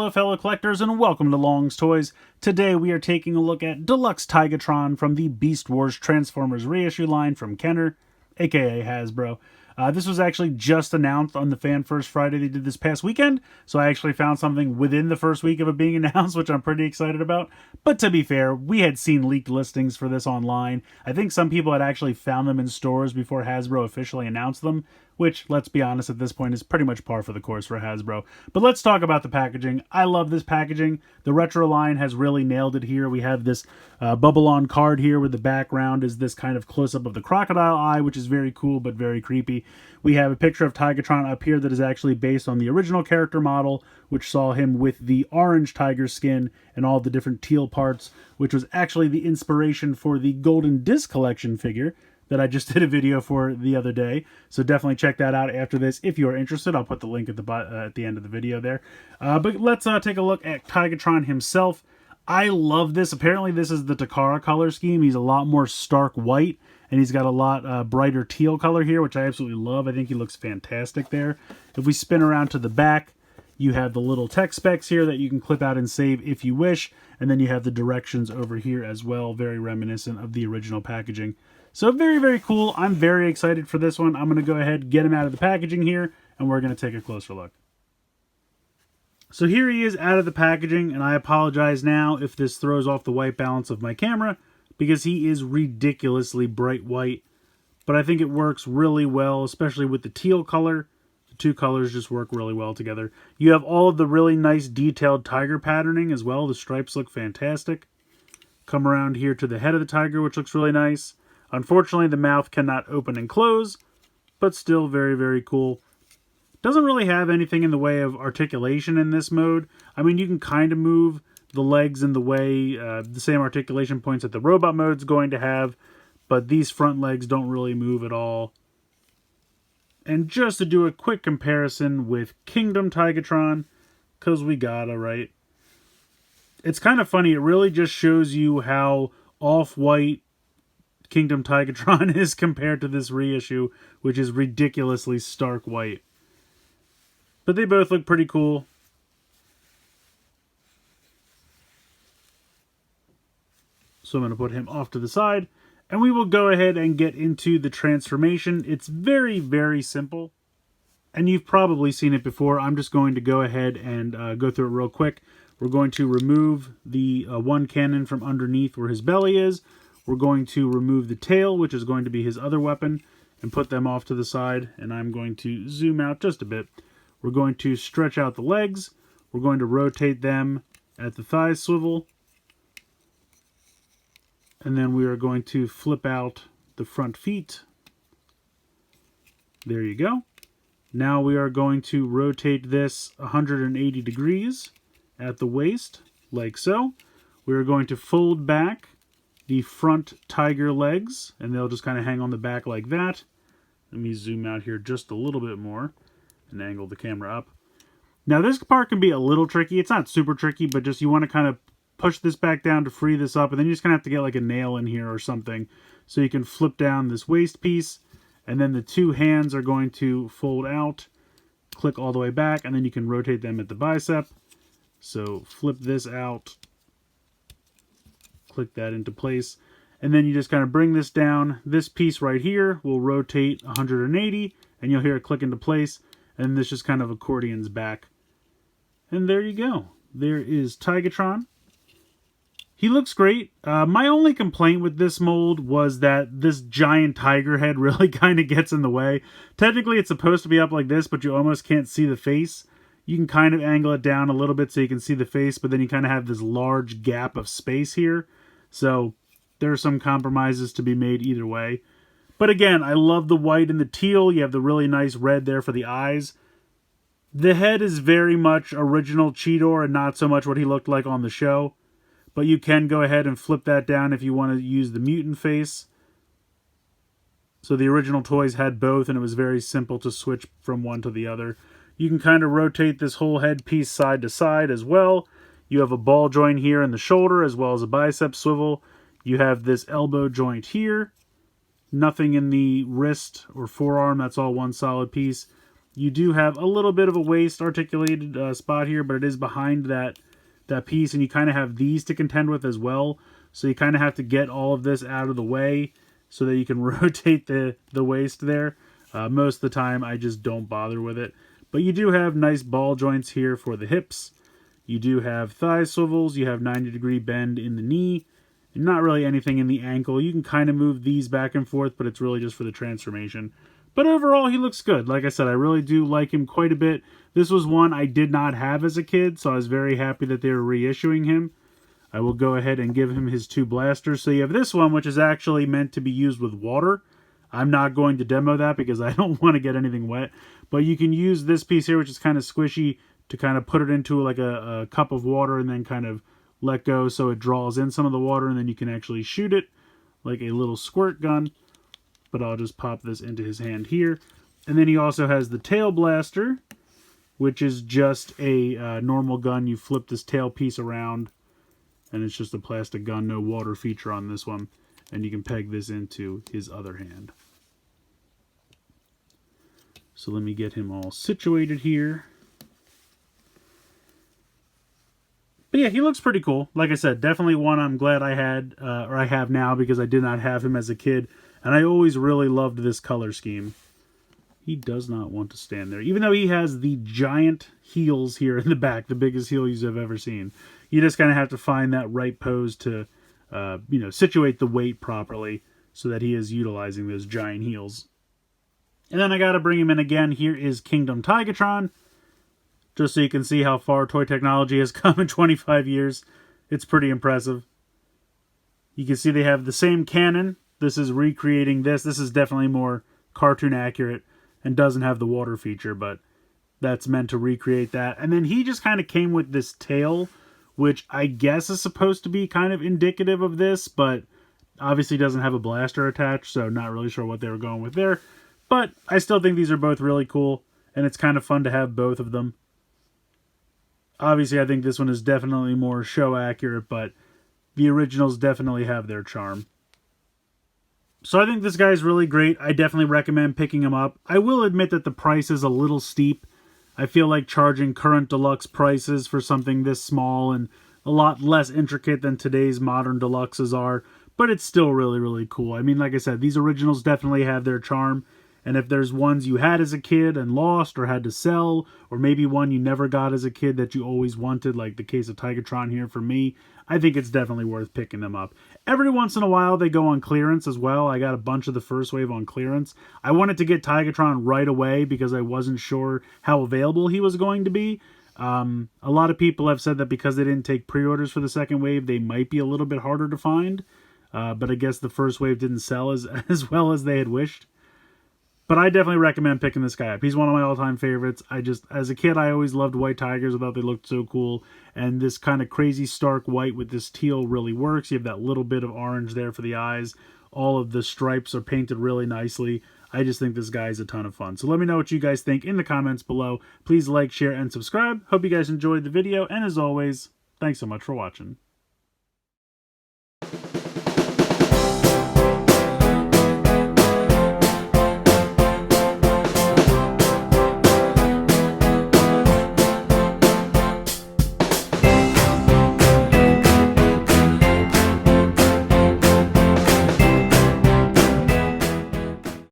Hello fellow collectors and welcome to Long's Toys. Today we are taking a look at Deluxe TIGATRON from the Beast Wars Transformers reissue line from Kenner, aka Hasbro. This was actually just announced on the Fan First Friday they did this past weekend, so I actually found something within the first week of it being announced, which I'm pretty excited about. But to be fair, we had seen leaked listings for this online. I think some people had actually found them in stores before Hasbro officially announced them, which, let's be honest, at this point is pretty much par for the course for Hasbro. But let's talk about the packaging. I love this packaging. The retro line has really nailed it here. We have this bubble-on card here with the background is this kind of close-up of the crocodile eye, which is very cool but very creepy. We have a picture of Tigatron up here that is actually based on the original character model, which saw him with the orange tiger skin and all the different teal parts, which was actually the inspiration for the Golden Disc Collection figure that I just did a video for the other day. So definitely check that out after this if you are interested. I'll put the link at the end of the video there. But let's take a look at Tigatron himself. I love this. Apparently this is the Takara color scheme. He's a lot more stark white, and he's got a lot brighter teal color here, which I absolutely love. I think he looks fantastic there. If we spin around to the back, you have the little tech specs here that you can clip out and save if you wish. And then you have the directions over here as well, very reminiscent of the original packaging. So very, very cool. I'm very excited for this one. I'm going to go ahead, get him out of the packaging here, and we're going to take a closer look. So here he is out of the packaging, and I apologize now if this throws off the white balance of my camera, because he is ridiculously bright white. But I think it works really well, especially with the teal color. The two colors just work really well together. You have all of the really nice detailed tiger patterning as well. The stripes look fantastic. Come around here to the head of the tiger, which looks really nice. Unfortunately, the mouth cannot open and close, but still very, very cool. Doesn't really have anything in the way of articulation in this mode. I mean, you can kind of move the legs in the way, the same articulation points that the robot mode's going to have, but these front legs don't really move at all. And just to do a quick comparison with Kingdom Tigatron, because we gotta, right? It's kind of funny. It really just shows you how off-white Kingdom Tigatron is compared to this reissue, which is ridiculously stark white. But they both look pretty cool. So I'm going to put him off to the side, and we will go ahead and get into the transformation. It's very, very simple, and you've probably seen it before. I'm just going to go ahead and go through it real quick. We're going to remove the one cannon from underneath where his belly is. We're going to remove the tail, which is going to be his other weapon, and put them off to the side. And I'm going to zoom out just a bit. We're going to stretch out the legs. We're going to rotate them at the thigh swivel. And then we are going to flip out the front feet. There you go. Now we are going to rotate this 180 degrees at the waist, like so. We are going to fold back the front tiger legs, and they'll just kind of hang on the back like that. Let me zoom out here just a little bit more and angle the camera up. Now this part can be a little tricky. It's not super tricky, but just you want to kind of push this back down to free this up, and then you just kind of have to get like a nail in here or something so you can flip down this waist piece, and then the two hands are going to fold out, click all the way back, and then you can rotate them at the bicep. So flip this out, click that into place, and then you just kind of bring this down. This piece right here will rotate 180, and you'll hear it click into place, and this just kind of accordions back. And there you go. There is Tigatron. He looks great. My only complaint with this mold was that this giant tiger head really kind of gets in the way. Technically, it's supposed to be up like this, but you almost can't see the face. You can kind of angle it down a little bit so you can see the face, but then you kind of have this large gap of space here. So there are some compromises to be made either way. But again, I love the white and the teal. You have the really nice red there for the eyes. The head is very much original Cheetor and not so much what he looked like on the show. But you can go ahead and flip that down if you want to use the mutant face. So the original toys had both, and it was very simple to switch from one to the other. You can kind of rotate this whole head piece side to side as well. You have a ball joint here in the shoulder as well as a bicep swivel. You have this elbow joint here. Nothing in the wrist or forearm. That's all one solid piece. You do have a little bit of a waist articulated spot here, but it is behind that piece, and you kind of have these to contend with as well. So you kind of have to get all of this out of the way so that you can rotate the waist there. Most of the time, I just don't bother with it. But you do have nice ball joints here for the hips. You do have thigh swivels. You have 90-degree bend in the knee. And not really anything in the ankle. You can kind of move these back and forth, but it's really just for the transformation. But overall, he looks good. Like I said, I really do like him quite a bit. This was one I did not have as a kid, so I was very happy that they were reissuing him. I will go ahead and give him his 2 blasters. So you have this one, which is actually meant to be used with water. I'm not going to demo that because I don't want to get anything wet. But you can use this piece here, which is kind of squishy, to kind of put it into like a cup of water and then kind of let go so it draws in some of the water, and then you can actually shoot it like a little squirt gun. But I'll just pop this into his hand here. And then he also has the tail blaster, which is just a normal gun. You flip this tail piece around, and it's just a plastic gun, no water feature on this one. And you can peg this into his other hand. So let me get him all situated here. But yeah, he looks pretty cool. Like I said, definitely one I'm glad I had, or I have now, because I did not have him as a kid. And I always really loved this color scheme. He does not want to stand there. Even though he has the giant heels here in the back, the biggest heels I've ever seen. You just kind of have to find that right pose to, situate the weight properly so that he is utilizing those giant heels. And then I got to bring him in again. Here is Kingdom Tigatron. Just so you can see how far toy technology has come in 25 years. It's pretty impressive. You can see they have the same cannon. This is recreating this. This is definitely more cartoon accurate and doesn't have the water feature, but that's meant to recreate that. And then he just kind of came with this tail, which I guess is supposed to be kind of indicative of this, but obviously doesn't have a blaster attached, so not really sure what they were going with there. But I still think these are both really cool, and it's kind of fun to have both of them. Obviously, I think this one is definitely more show accurate, but the originals definitely have their charm. So I think this guy's really great. I definitely recommend picking him up. I will admit that the price is a little steep. I feel like charging current Deluxe prices for something this small and a lot less intricate than today's modern Deluxes are, but it's still really, really cool. I mean, like I said, these originals definitely have their charm. And if there's ones you had as a kid and lost or had to sell, or maybe one you never got as a kid that you always wanted, like the case of Tigatron here for me, I think it's definitely worth picking them up. Every once in a while they go on clearance as well. I got a bunch of the first wave on clearance. I wanted to get Tigatron right away because I wasn't sure how available he was going to be. A lot of people have said that because they didn't take pre-orders for the second wave, they might be a little bit harder to find. But I guess the first wave didn't sell as well as they had wished. But I definitely recommend picking this guy up. He's one of my all-time favorites. As a kid, I always loved white tigers. I thought they looked so cool. And this kind of crazy stark white with this teal really works. You have that little bit of orange there for the eyes. All of the stripes are painted really nicely. I just think this guy is a ton of fun. So let me know what you guys think in the comments below. Please like, share, and subscribe. Hope you guys enjoyed the video. And as always, thanks so much for watching.